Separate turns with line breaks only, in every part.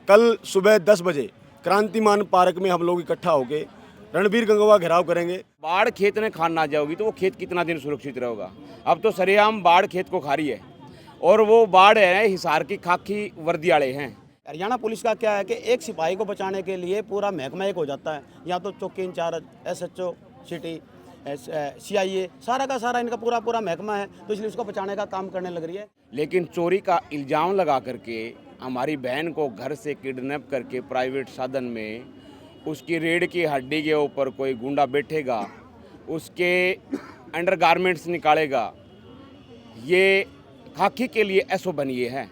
कल सुबह 10 बजे क्रांतिमान पार्क में हम लोग इकट्ठा होकर रणबीर गंगवा घेराव करेंगे।
बाढ़ खेत में खान ना जाओगी तो वो खेत कितना दिन सुरक्षित रहेगा। अब तो सरेआम बाढ़ खेत को खा रही है और वो बाढ़ है हिसार की खाकी वर्दी वाले हैं।
हरियाणा पुलिस का क्या है कि एक सिपाही को बचाने के लिए पूरा महकमा एक हो जाता है। या तो चौकी इंचार्ज, SHO सिटी, CIA, सारा का सारा इनका पूरा महकमा है, तो इसलिए उसको बचाने का काम करने लग रही है।
लेकिन चोरी का इल्ज़ाम लगा करके हमारी बहन को घर से किडनैप करके प्राइवेट साधन में उसकी रीढ़ की हड्डी के ऊपर कोई गुंडा बैठेगा, उसके अंडरगारमेंट्स निकालेगा, ये खाकी के लिए ऐसो बनिए है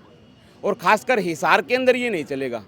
और खासकर हिसार के अंदर ये नहीं चलेगा।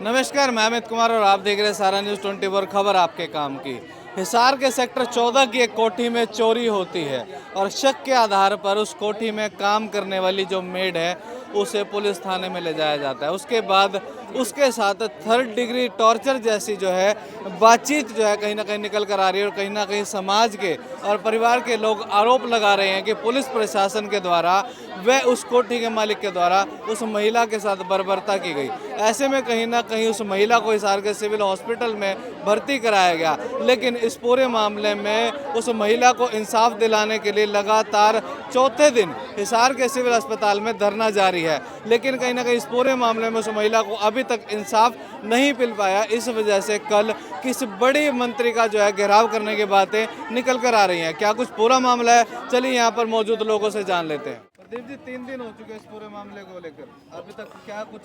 नमस्कार, मैं अमित कुमार और आप देख रहे हैं सारा न्यूज़ 24 खबर आपके काम की। हिसार के सेक्टर 14 की एक कोठी में चोरी होती है और शक के आधार पर उस कोठी में काम करने वाली जो मेड है उसे पुलिस थाने में ले जाया जाता है। उसके बाद उसके साथ 3rd डिग्री टॉर्चर जैसी जो है बातचीत जो है कहीं ना कहीं निकल कर आ रही है और कहीं ना कहीं समाज के और परिवार के लोग आरोप लगा रहे हैं कि पुलिस प्रशासन के द्वारा व उस कोठी के मालिक के द्वारा उस महिला के साथ बर्बरता की गई। ऐसे में कहीं ना कहीं उस महिला को हिसार के सिविल हॉस्पिटल में भर्ती कराया गया, लेकिन इस पूरे मामले में उस महिला को इंसाफ दिलाने के लिए लगातार चौथे दिन हिसार के सिविल अस्पताल में धरना जारी है। लेकिन कहीं ना कहीं इस पूरे मामले में उस महिला को अभी तक इंसाफ नहीं मिल पाया। इस वजह से कल किसी बड़ी मंत्री का जो है घेराव करने की बातें निकल कर आ रही हैं। क्या कुछ पूरा मामला है, चलिए यहाँ पर मौजूद लोगों से जान लेते हैं। प्रदीप जी, 3 दिन हो चुके हैं इस पूरे मामले को लेकर, अभी तक क्या कुछ?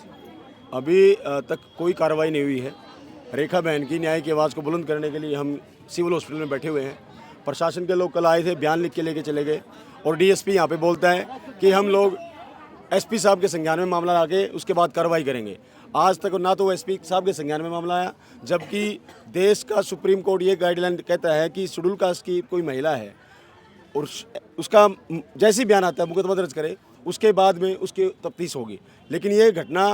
अभी तक कोई कार्रवाई नहीं हुई है। रेखा बहन की न्याय की आवाज़ को बुलंद करने के लिए हम सिविल हॉस्पिटल में बैठे हुए हैं। प्रशासन के लोग कल आए थे, बयान लिख के लेके चले गए और DSP यहाँ पे बोलता है कि हम लोग SP साहब के संज्ञान में मामला लाके उसके बाद कार्रवाई करेंगे। आज तक ना तो SP साहब के संज्ञान में मामला आया, जबकि देश का सुप्रीम कोर्ट ये गाइडलाइन कहता है कि शेड्यूल कास्ट की कोई महिला है और उसका जैसे बयान आता है मुकदमा दर्ज करे, उसके बाद में उसकी तफ्तीश होगी। लेकिन ये घटना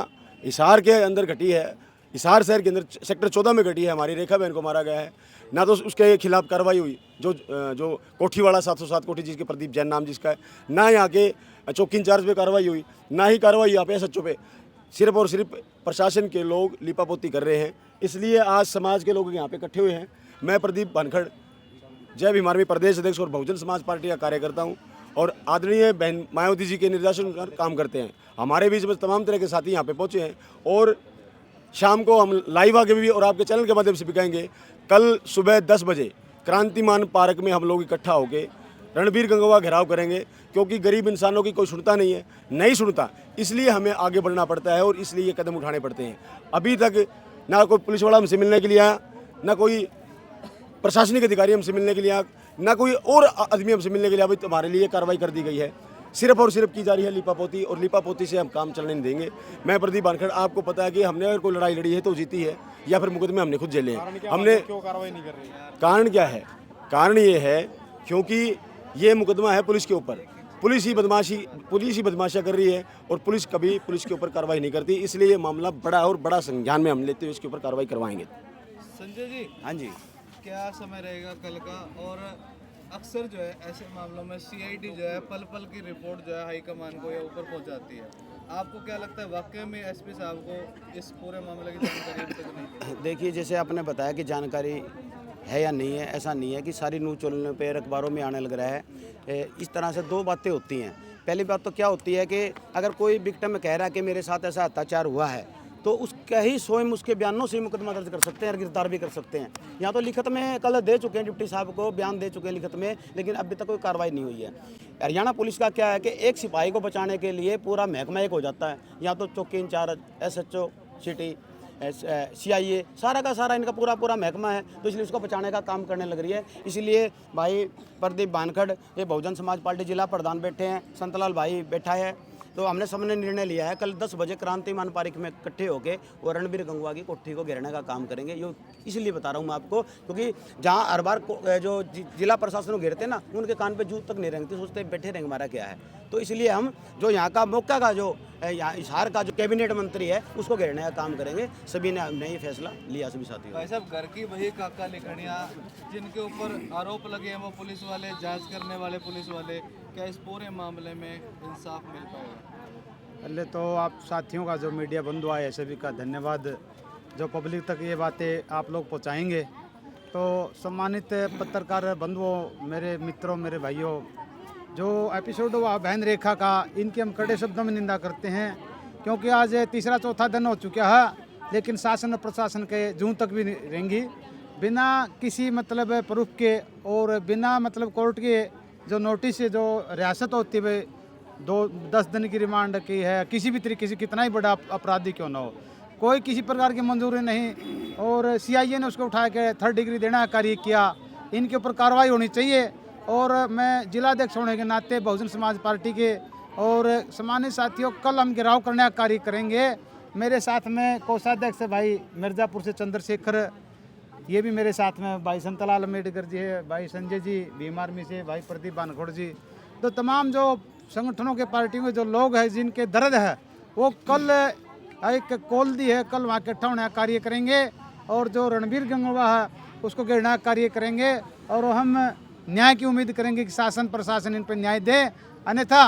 हिसार के अंदर घटी है, हिसार शहर के अंदर सेक्टर 14 में घटी है। हमारी रेखा बहन को मारा गया है, ना तो उसके खिलाफ कार्रवाई हुई जो कोठी वाला 707 कोठी जिसके प्रदीप जैन नाम जिसका है, ना यहाँ के चौकी इंचार्ज पे कार्रवाई हुई, ना ही कार्रवाई यहाँ पे SHO पे। सिर्फ और सिर्फ प्रशासन के लोग लिपापोती कर रहे हैं। इसलिए आज समाज के लोग यहाँ पे इकट्ठे हुए हैं। मैं प्रदीप भानखड़ जय भीम आर्मी प्रदेश अध्यक्ष और बहुजन समाज पार्टी का कार्यकर्ता हूँ और आदरणीय बहन मायावती जी के निर्देशन पर काम करते हैं। हमारे बीच में तमाम तरह के साथी यहाँ पे पहुँचे हैं और शाम को हम लाइव आके भी और आपके चैनल के माध्यम से भी कहेंगे। कल सुबह 10 बजे क्रांतिमान पार्क में हम लोग इकट्ठा होकर रणबीर गंगवा घेराव करेंगे, क्योंकि गरीब इंसानों की कोई सुनता नहीं सुनता, इसलिए हमें आगे बढ़ना पड़ता है और इसलिए ये कदम उठाने पड़ते हैं। अभी तक ना कोई पुलिस वाला हमसे मिलने के लिए आया, ना कोई प्रशासनिक अधिकारी हमसे मिलने के लिए आया, ना कोई और आदमी हमसे मिलने के लिए। अभी तुम्हारे लिए कार्रवाई कर दी गई है, सिर्फ और सिर्फ की जा रही है लिपापोती और लिपापोती से हम काम चलने नहीं देंगे। मैं प्रदीप भानखड़, आपको पता है कि हमने अगर कोई लड़ाई लड़ी है तो जीती है या फिर मुकदमे हमने खुद झेले हैं। हमने
क्यों कार्रवाई नहीं कर रही?
कारण क्या है? कारण ये है क्योंकि ये मुकदमा है पुलिस के ऊपर, पुलिस ही बदमाशियाँ कर रही है और पुलिस कभी पुलिस के ऊपर कार्रवाई नहीं करती। इसलिए ये मामला बड़ा और बड़ा संज्ञान में हम लेते हुए इसके ऊपर कार्रवाई करवाएंगे।
संजय जी,
हाँ जी,
क्या समय रहेगा कल का? और अक्सर जो है ऐसे मामलों में CID जो है पल पल की रिपोर्ट जो है हाईकमान को या ऊपर पहुंचाती है। आपको क्या लगता है वाकई में SP साहब को इस पूरे मामले की जानकारी अभी तक नहीं थी?
देखिए, जैसे आपने बताया कि जानकारी है या नहीं है, ऐसा नहीं है कि सारी न्यूज़ चैनलों पे अखबारों में आने लग रहा है। इस तरह से 2 बातें होती हैं। पहली बात तो क्या होती है कि अगर कोई विक्टिम कह रहा है कि मेरे साथ ऐसा अत्याचार हुआ है, तो उसका ही स्वयं उसके बयानों से मुकदमा दर्ज कर सकते हैं और गिरफ्तार भी कर सकते हैं। यहाँ तो लिखित में कल दे चुके हैं, डिप्टी साहब को बयान दे चुके हैं लिखित में, लेकिन अभी तक कोई कार्रवाई नहीं हुई है। हरियाणा पुलिस का क्या है कि एक सिपाही को बचाने के लिए पूरा महकमा एक हो जाता है। या तो चौकी इंचार्ज, SHO सिटी, CIA, सारा का सारा इनका पूरा महकमा है, तो इसलिए उसको बचाने का काम करने लग रही है। इसलिए भाई प्रदीप भानखड़, ये बहुजन समाज पार्टी जिला प्रधान बैठे हैं, संतलाल भाई बैठा है, तो हमने सबने निर्णय लिया है कल 10 बजे क्रांतिमान पार्क में इकट्ठे होकर और रणबीर गंगवा की कोठी को घेरने का काम करेंगे। ये इसलिए बता रहा हूँ मैं आपको, क्योंकि जहाँ हर बार जो जिला प्रशासन को घेरते हैं ना, उनके कान पे जूत तक नहीं रेंगते, सोचते बैठे रहेंगे हमारा क्या है। तो इसलिए हम जो यहाँ का मौका का जो यहाँ हिसार का जो कैबिनेट मंत्री है उसको घेरने का काम करेंगे। सभी ने हमने ये फैसला लिया, सभी साथियों।
भाई साहब, घर की वही काका लिखड़ियाँ जिनके ऊपर आरोप लगे हैं वो पुलिस वाले, जांच करने वाले पुलिस वाले, क्या इस पूरे मामले में इंसाफ मिल पाएगा?
पहले तो आप साथियों का, जो मीडिया बंधु आए सभी का धन्यवाद, जो पब्लिक तक ये बातें आप लोग पहुंचाएंगे। तो सम्मानित पत्रकार बंधुओं, मेरे मित्रों, मेरे भाइयों, जो एपिसोड हुआ बहन रेखा का, इनकी हम कड़े शब्दों में निंदा करते हैं, क्योंकि आज तीसरा चौथा दिन हो चुका है, लेकिन शासन और प्रशासन के जूं तक भी नहीं रहेंगी, बिना किसी मतलब प्रूफ के और बिना मतलब कोर्ट के जो नोटिस, जो रियासत होती है 10 दिन की रिमांड की है, किसी भी तरीके से कितना ही बड़ा अपराधी क्यों ना हो, कोई किसी प्रकार की मंजूरी नहीं, और सीआईए ने उसको उठा के 3rd डिग्री देना कार्य किया। इनके ऊपर कार्रवाई होनी चाहिए। और मैं जिलाध्यक्ष होने के नाते बहुजन समाज पार्टी के और सम्मानित साथियों, कल हम घेराव करने का कार्य करेंगे। मेरे साथ में कोषाध्यक्ष भाई मिर्ज़ापुर से चंद्रशेखर, ये भी मेरे साथ में भाई संतलाल अम्बेडकर जी है, भाई संजय जी भीम आर्मी से, भाई प्रदीप बानखोड़ जी, तो तमाम जो संगठनों के पार्टियों के जो लोग हैं जिनके दर्द है, वो कल एक कॉल दी है, कल वहाँ इकट्ठा होने का कार्य करेंगे। और जो रणबीर गंगवा है उसको घेरने का कार्य करेंगे, और हम न्याय की उम्मीद करेंगे कि शासन प्रशासन इन पर न्याय दे, अन्यथा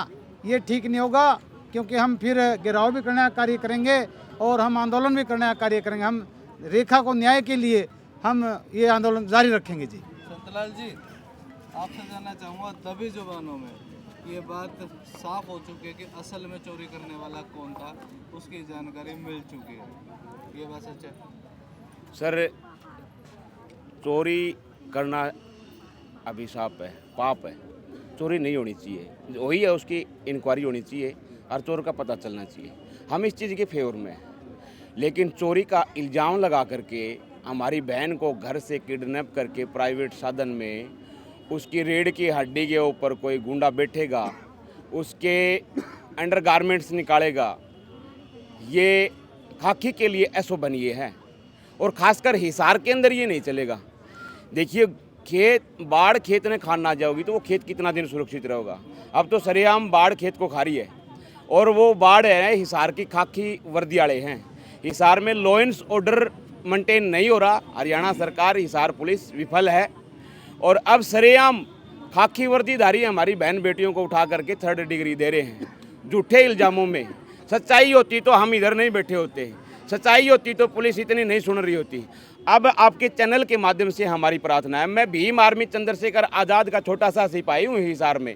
ये ठीक नहीं होगा, क्योंकि हम फिर घेराव भी करने का कार्य करेंगे और हम आंदोलन भी करने का कार्य करेंगे। हम रेखा को न्याय के लिए हम ये आंदोलन जारी रखेंगे जी।
संतलाल जी, आपसे जानना चाहूँगा, दबी जुबानों में ये बात साफ हो चुकी है कि असल में चोरी करने वाला कौन था, उसकी जानकारी मिल चुकी है, ये बात सच है?
सर, चोरी करना अभिशाप है, पाप है, चोरी नहीं होनी चाहिए, वही है उसकी इंक्वायरी होनी चाहिए और चोर का पता चलना चाहिए। हम इस चीज़ के फेवर में हैं, लेकिन चोरी का इल्ज़ाम लगा करके हमारी बहन को घर से किडनैप करके प्राइवेट साधन में उसकी रीढ़ की हड्डी के ऊपर कोई गुंडा बैठेगा, उसके अंडरगारमेंट्स निकालेगा, ये खाकी के लिए ऐसो बनिए है। और ख़ासकर हिसार के अंदर ये नहीं चलेगा। देखिए, बाढ़ खेत ने खान ना जाओगी तो वो खेत कितना दिन सुरक्षित रहेगा। अब तो सरेआम बाढ़ खेत को खा रही है, और वो बाढ़ है हिसार की खाकी वर्दी वाले हैं। हिसार में लॉ एंड ऑर्डर मेंटेन नहीं हो रहा, हरियाणा सरकार, हिसार पुलिस विफल है, और अब सरेआम खाकी वर्दीधारी हमारी बहन बेटियों को उठा करके 3rd डिग्री दे रहे हैं झूठे इल्ज़ामों में। सच्चाई होती तो हम इधर नहीं बैठे होते, सच्चाई होती तो पुलिस इतनी नहीं सुन रही होती। अब आपके चैनल के माध्यम से हमारी प्रार्थना है, मैं भीम आर्मी चंद्रशेखर आज़ाद का छोटा सा सिपाही हूँ हिसार में,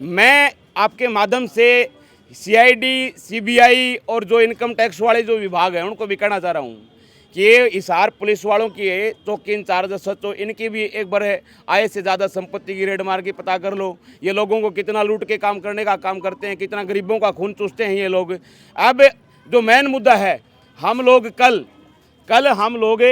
मैं आपके माध्यम से सीआईडी, सीबीआई और जो इनकम टैक्स वाले जो विभाग हैं उनको भी कहना चाह रहा हूँ कि ये हिसार पुलिस वालों की चौकी इंचार्ज सचो, इनकी भी एक बार आय से ज़्यादा संपत्ति की रेड मार के पता कर लो। ये लोगों को कितना लूट के काम करने का काम करते हैं, कितना गरीबों का खून चूसते हैं ये लोग। अब जो मेन मुद्दा है, हम लोग कल हम लोग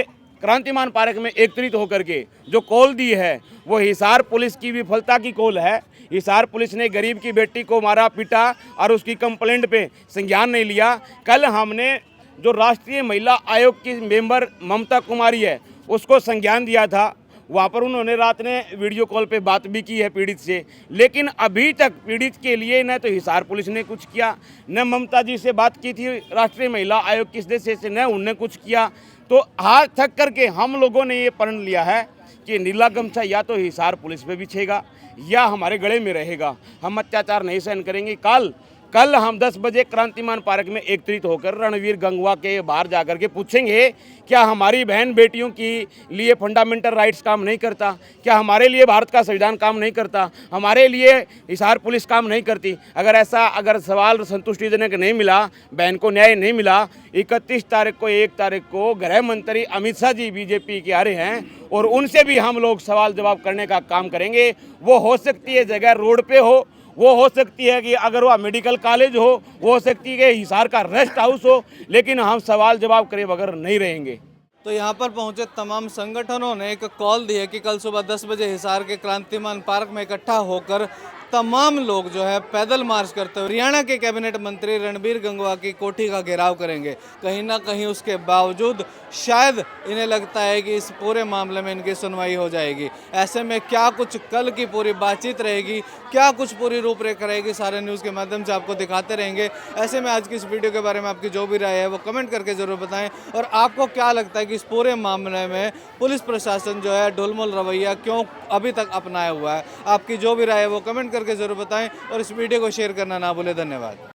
क्रांतिमान पार्क में एकत्रित होकर के जो कॉल दी है वो हिसार पुलिस की विफलता की कॉल है। हिसार पुलिस ने गरीब की बेटी को मारा पीटा और उसकी कंप्लेंट पे संज्ञान नहीं लिया। कल हमने जो राष्ट्रीय महिला आयोग की मेंबर ममता कुमारी है उसको संज्ञान दिया था, वहाँ पर उन्होंने रात ने वीडियो कॉल पे बात भी की है पीड़ित से, लेकिन अभी तक पीड़ित के लिए न तो हिसार पुलिस ने कुछ किया, न ममता जी से बात की थी राष्ट्रीय महिला आयोग किस देश से, न उनने कुछ किया। तो हाथ थक करके हम लोगों ने ये प्रण लिया है कि नीला गमछा या तो हिसार पुलिस पे बिछेगा या हमारे गले में रहेगा। हम अत्याचार नहीं सहन करेंगे। कल हम 10 बजे क्रांतिमान पार्क में एकत्रित होकर रणवीर गंगवा के बाहर जाकर के पूछेंगे, क्या हमारी बहन बेटियों के लिए फंडामेंटल राइट्स काम नहीं करता? क्या हमारे लिए भारत का संविधान काम नहीं करता? हमारे लिए हिसार पुलिस काम नहीं करती? अगर सवाल संतुष्टिजनक नहीं मिला, बहन को न्याय नहीं मिला, 31 तारीख को 1 तारीख को गृह मंत्री अमित शाह जी बीजेपी के आ रहे हैं और उनसे भी हम लोग सवाल जवाब करने का काम करेंगे। वो हो सकती है जगह रोड पे वो हो सकती है कि अगर वह मेडिकल कॉलेज हो सकती है कि हिसार का रेस्ट हाउस हो, लेकिन हम सवाल जवाब करे बगैर नहीं रहेंगे।
तो यहाँ पर पहुँचे तमाम संगठनों ने एक कॉल दी है कि कल सुबह 10 बजे हिसार के क्रांतिमान पार्क में इकट्ठा होकर तमाम लोग जो है पैदल मार्च करते हुए हरियाणा के कैबिनेट मंत्री रणबीर गंगवा की कोठी का घेराव करेंगे। कहीं ना कहीं उसके बावजूद शायद इन्हें लगता है कि इस पूरे मामले में इनकी सुनवाई हो जाएगी। ऐसे में क्या कुछ कल की पूरी बातचीत रहेगी, क्या कुछ पूरी रूपरेखा रहेगी, सारे न्यूज़ के माध्यम से आपको दिखाते रहेंगे। ऐसे में आज की इस वीडियो के बारे में आपकी जो भी राय है वो कमेंट करके ज़रूर बताएं, और आपको क्या लगता है कि इस पूरे मामले में पुलिस प्रशासन जो है ढुलमुल रवैया क्यों अभी तक अपनाया हुआ है। आपकी जो भी राय है वो कमेंट करके ज़रूर बताएं और इस वीडियो को शेयर करना ना भूलें। धन्यवाद।